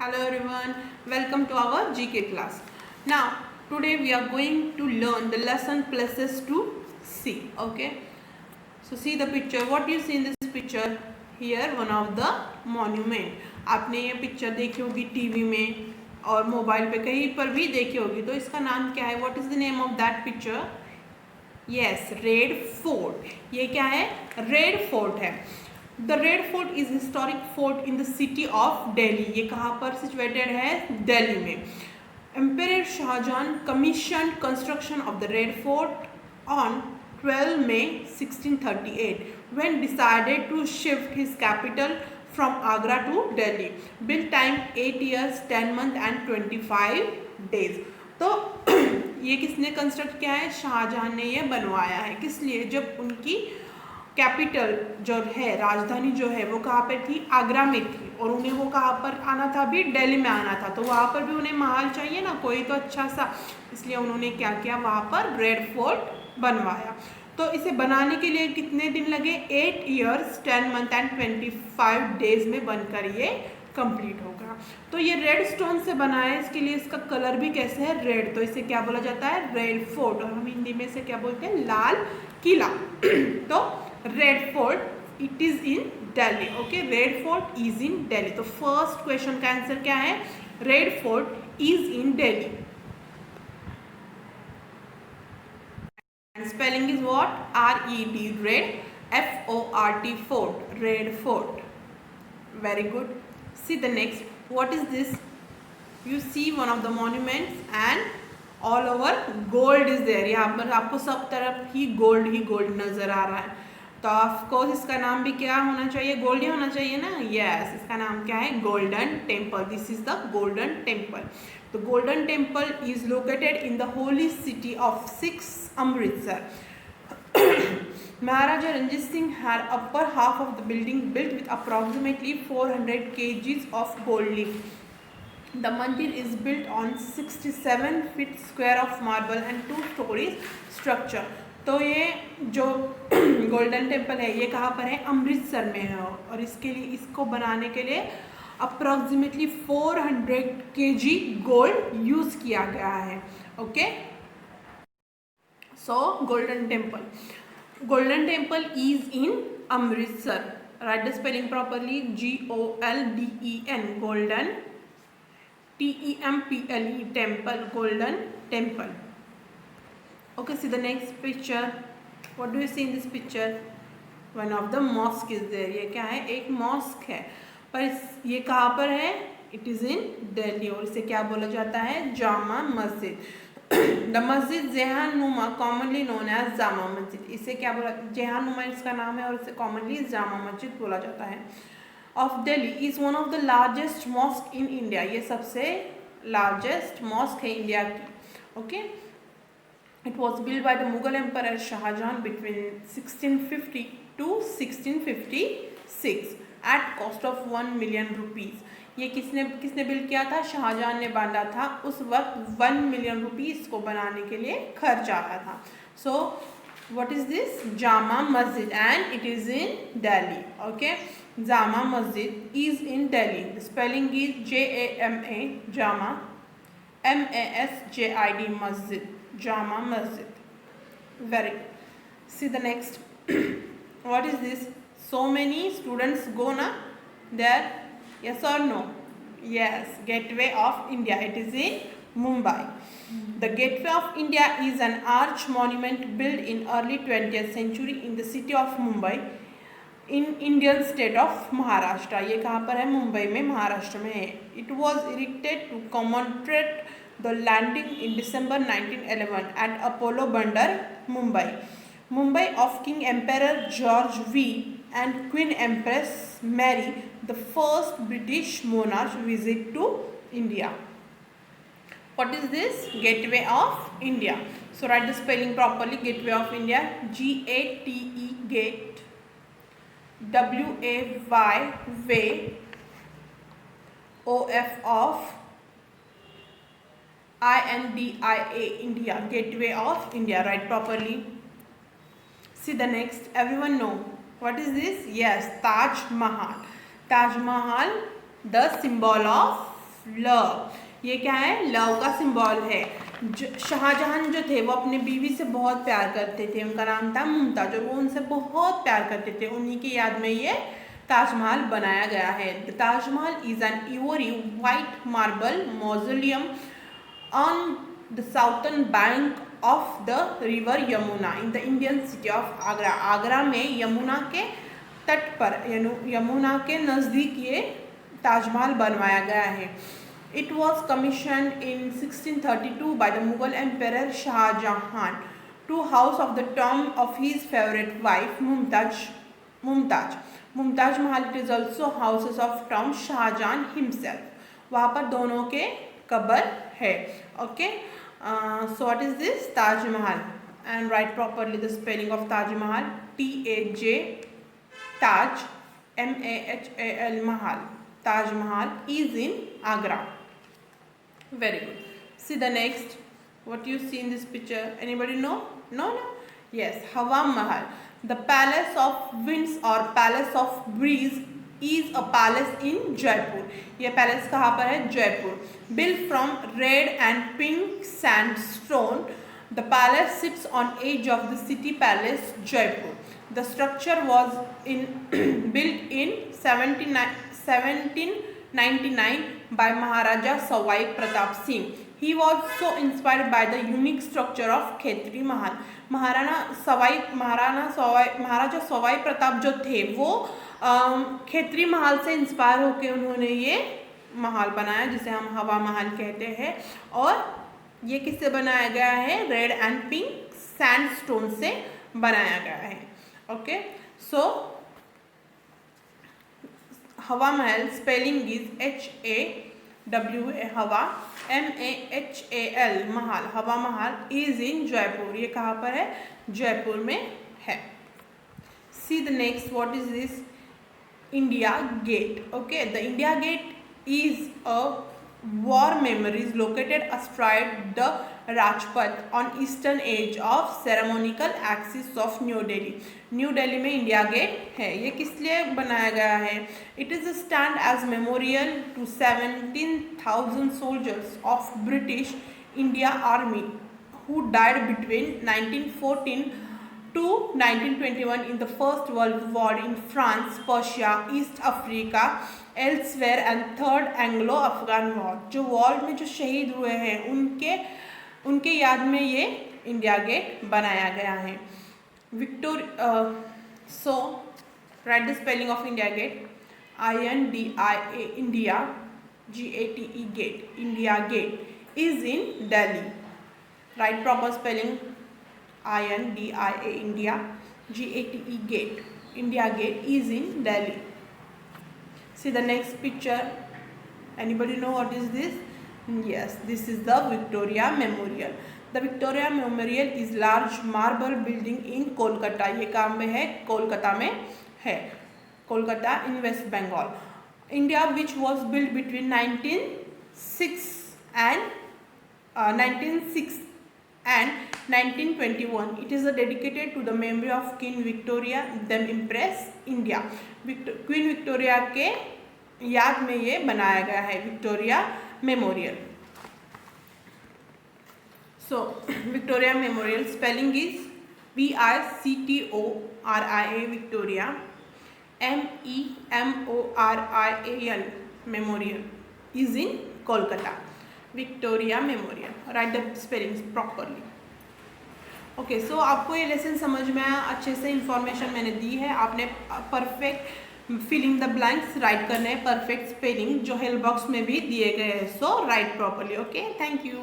Hello everyone, welcome to our GK class. Now, today we are going to learn the lesson places to see. Okay, so see the picture. What do you see in this picture? Here one of the monument. आपने ये picture देखी होगी TV में और mobile पे कहीं पर भी देखी होगी. तो इसका नाम क्या है? What is the name of that picture? Yes, Red Fort. ये क्या है? रेड फोर्ट है. The Red Fort is historic fort in the city of Delhi. ये कहाँ पर सिचुएटेड है? दिल्ली में. Emperor Shahjahan commission construction of the Red Fort on 12 May 1638 when decided to shift his capital from Agra to Delhi. Built time 8 years 10 months and 25 days. तो ये किसने construct किया है? शाहजहां ने ये बनवाया है. किस लिए? जब उनकी कैपिटल जो है, राजधानी जो है वो कहाँ पर थी? आगरा में थी. और उन्हें वो कहाँ पर आना था? भी दिल्ली में आना था. तो वहाँ पर भी उन्हें महल चाहिए ना, कोई तो अच्छा सा. इसलिए उन्होंने क्या किया? वहाँ पर रेड फोर्ट बनवाया. तो इसे बनाने के लिए कितने दिन लगे? 8 years 10 months and 25 days में बनकर ये कंप्लीट होगा. तो ये रेड स्टोन से बना है. इसके लिए इसका कलर भी कैसे है? रेड. तो इसे क्या बोला जाता है? Red fort. और हम हिंदी में इसे क्या बोलते हैं? लाल किला. तो red fort it is in Delhi. Okay, red Fort is in Delhi. तो फर्स्ट क्वेश्चन का आंसर क्या है? Red Fort is in Delhi. Spelling is what? R-E-D, red. F-O-R-T, fort. Red fort. Very good. See the next. What is this? You see one of the monuments and all over gold is there. यहाँ पर आपको सब तरफ ही gold नजर आ रहा है. तो of course इसका नाम भी क्या होना चाहिए? गोल्ड ही होना चाहिए ना. यस, इसका नाम क्या है? Golden temple. This is the golden temple. The Golden Temple is located in the holy city of Sikhs, Amritsar. Maharaja Ranjit Singh had upper half of the building built with approximately 400 kgs of gold leaf. The mandir is built on 67 feet square of marble and 2 stories structure. तो ये जो golden temple है ये कहाँ पर है? अमृतसर में है. और इसके लिए इसको बनाने के लिए अप्रॉक्सीमेटली 400 kg गोल्ड यूज किया गया है. Okay, so golden temple is in Amritsar. Right the spelling properly. GOLDEN, golden. TEMPLE, temple. Golden temple. Okay, see the next picture. What do you see in this picture? One of the mosque is there. ये क्या है? एक mask है. पर ये कहाँ पर है? It is in Delhi. और इसे क्या बोला जाता है? जामा मस्जिद. द मस्जिद जेहान नुमा commonly known as Jama Masjid. इसे क्या बोला? जेहान नुमा इसका नाम है और इसे कॉमनली जामा मस्जिद बोला जाता है. Of Delhi is one of the largest mosque in India. ये सबसे लार्जेस्ट मॉस्क है इंडिया की. Okay, it was built by the Mughal Emperor Shah Jahan between 1650 to 1656 at cost of 1 million rupees. ये किसने बिल्ड किया था? शाहजहां ने बांधा था. उस वक्त 1 million rupees इसको बनाने के लिए खर्च आया था. So what is this? Jama Masjid and it is in Delhi. Okay, Jama Masjid is in Delhi. The spelling is JAMA, Jama, MASJID, मस्जिद. Jama Masjid. Very good. See the next. What is this? So many students go na there. Yes or no? Yes. Gateway of India. It is in Mumbai. The Gateway of India is an arch monument built in early 20th century in the city of Mumbai in Indian state of Maharashtra. ये कहाँ पर है? मुंबई में, महाराष्ट्र में है. It was erected to commemorate the landing in December 1911 at Apollo Bandar, Mumbai. Mumbai of King Emperor George V and Queen Empress Mary, the first British monarch visit to India. What is this? Gateway of India. So write the spelling properly. Gateway of India. GATE, gate. WAY, way. OF, of. INDIA, India. Gateway of India. Write properly. See the next. Everyone know what is this? Yes, Taj Mahal. Taj Mahal, the symbol of love, ये क्या है, love का symbol है। शाहजहां जो थे वो अपने बीवी से बहुत प्यार करते थे, उनका नाम था मुमताज, और वो उनसे बहुत प्यार करते थे, उन्हीं की याद में ये ताजमहल बनाया गया है। The Taj Mahal is an ivory white marble mausoleum on the southern bank of the river Yamuna in the Indian city of Agra. Agra में यमुना के तट पर, यमुना के नज़दीक ये ताजमहल बनवाया गया है। It was commissioned in 1632 by the Mughal Emperor Shah Jahan to house of the tomb of his favorite wife Mumtaz. Mumtaz Mahal, it is also houses of tomb Shah Jahan himself. वहाँ पर दोनों के कब्र है। Okay, so what is this? Taj Mahal. And write properly the spelling of Taj Mahal. T-A-J, Taj, M-A-H-A-L, Mahal. Taj Mahal is in Agra. Very good. See the next. What you see in this picture? Anybody know? No. Yes, Hawa Mahal. The palace of winds or palace of breeze is a palace in Jaipur. ये palace कहाँ पर है? Jaipur. Built from red and pink sandstone, the palace sits on edge of the city palace Jaipur. The structure was built in 1799 by Maharaja Sawai Pratap Singh. He was so inspired by the unique structure of Khetri Mahal. महाराजा सवाई प्रताप जो थे वो खेतरी महल से inspire होकर उन्होंने ये महल बनाया, जिसे हम हवा महल कहते हैं। और ये किससे बनाया गया है? रेड एंड पिंक सैंडस्टोन से बनाया गया है। ओके, सो हवा महल स्पेलिंग इज HAWA, हवा, MAHAL, महल, हवा महल इज इन जयपुर। ये कहाँ पर है? जयपुर में है। See the next, what is this? India Gate. Okay, the India Gate is a war memories located astride the Rajpath on eastern edge of ceremonial axis of New Delhi. New Delhi में India gate है। ये किस लिए बनाया गया है? It is stand as memorial to 17,000 soldiers of British India Army who died between 1914 to 1921 in the First World War in France, Persia, East Africa, elsewhere and Third Anglo-Afghan War. जो war में जो शहीद हुए हैं उनके याद में ये इंडिया गेट बनाया गया है। So write the spelling of India Gate. INDIA, India, GATE, gate. India Gate is in Delhi. Write proper spelling. INDIA, India, GATE, gate. India Gate is in Delhi. See the next picture. Anybody know what is this? Yes, this is the Victoria Memorial. The Victoria Memorial is large marble building in Kolkata. ये काम में है, कोलकाता में है, Kolkata in West Bengal, India, which was built between 1906 and 1921. It is dedicated to the memory of Queen Victoria, then Empress India. Queen Victoria के याद में ये बनाया गया है, Victoria memorial. So Victoria Memorial spelling is VICTORIA, Victoria, MEMORIAL, Memorial is in Kolkata. Victoria Memorial. Write the spellings properly. Okay, so आपको ये lesson समझ में आया? अच्छे से इन्फॉर्मेशन मैंने दी है। आपने perfect filling the blanks write करने हैं, परफेक्ट स्पेलिंग जो हेल्प बॉक्स में भी दिए गए हैं। So write properly. Okay, thank you.